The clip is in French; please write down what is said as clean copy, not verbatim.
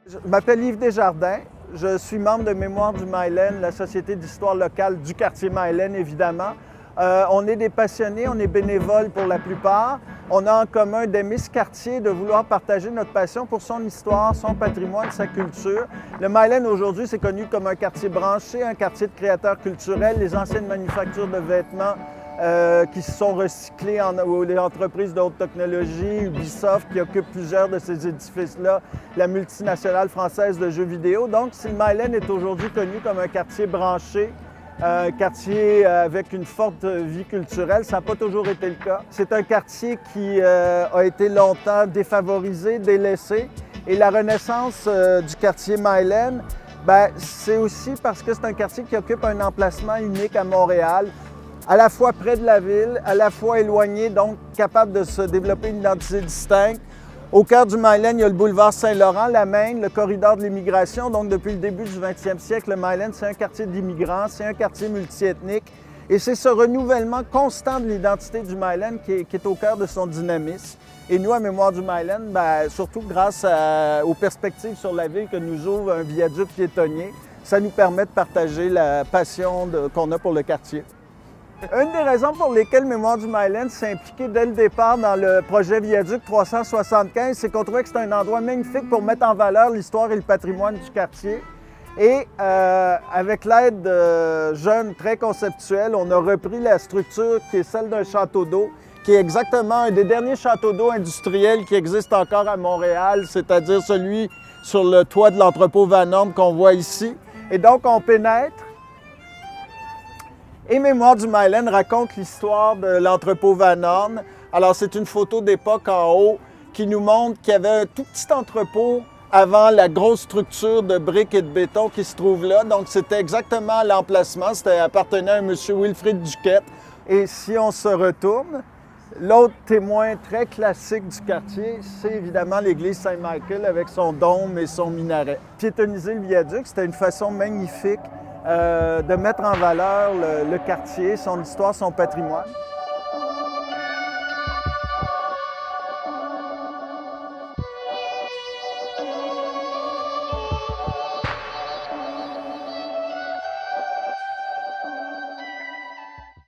Je m'appelle Yves Desjardins. Je suis membre de Mémoire du Mylène, la Société d'histoire locale du quartier Mylène, évidemment. On est des passionnés, on est bénévoles pour la plupart. On a en commun d'aimer ce quartier, de vouloir partager notre passion pour son histoire, son patrimoine, sa culture. Le Mylène, aujourd'hui, c'est connu comme un quartier branché, un quartier de créateurs culturels. Les anciennes manufactures de vêtements qui se sont recyclés les entreprises de haute technologie, Ubisoft qui occupe plusieurs de ces édifices-là, la multinationale française de jeux vidéo. Donc, le Mylène est aujourd'hui connu comme un quartier branché, un quartier avec une forte vie culturelle. Ça n'a pas toujours été le cas. C'est un quartier qui a été longtemps défavorisé, délaissé. Et la renaissance du quartier Mylène, c'est aussi parce que c'est un quartier qui occupe un emplacement unique à Montréal, à la fois près de la ville, à la fois éloigné, donc capable de se développer une identité distincte. Au cœur du Mylène, il y a le boulevard Saint-Laurent, la Maine, le corridor de l'immigration. Donc, depuis le début du 20e siècle, le Mylène, c'est un quartier d'immigrants, c'est un quartier multiethnique. Et c'est ce renouvellement constant de l'identité du Mylène qui est au cœur de son dynamisme. Et nous, à Mémoire du Mylène, surtout grâce aux perspectives sur la ville que nous ouvre un viaduc piétonnier, ça nous permet de partager la passion qu'on a pour le quartier. Une des raisons pour lesquelles Mémoire du Mylène s'est impliquée dès le départ dans le projet Viaduc 375, c'est qu'on trouvait que c'était un endroit magnifique pour mettre en valeur l'histoire et le patrimoine du quartier. Et avec l'aide de jeunes très conceptuels, on a repris la structure qui est celle d'un château d'eau, qui est exactement un des derniers châteaux d'eau industriels qui existent encore à Montréal, c'est-à-dire celui sur le toit de l'entrepôt Van Horn qu'on voit ici. Et donc, on pénètre. Et Mémoire du Mylène raconte l'histoire de l'entrepôt Van Horn. Alors, c'est une photo d'époque en haut qui nous montre qu'il y avait un tout petit entrepôt avant la grosse structure de briques et de béton qui se trouve là. Donc, c'était exactement l'emplacement. C'était appartenait à un monsieur Wilfrid Duquette. Et si on se retourne, l'autre témoin très classique du quartier, c'est évidemment l'église Saint-Michel avec son dôme et son minaret. Piétoniser le viaduc, c'était une façon magnifique de mettre en valeur le quartier, son histoire, son patrimoine.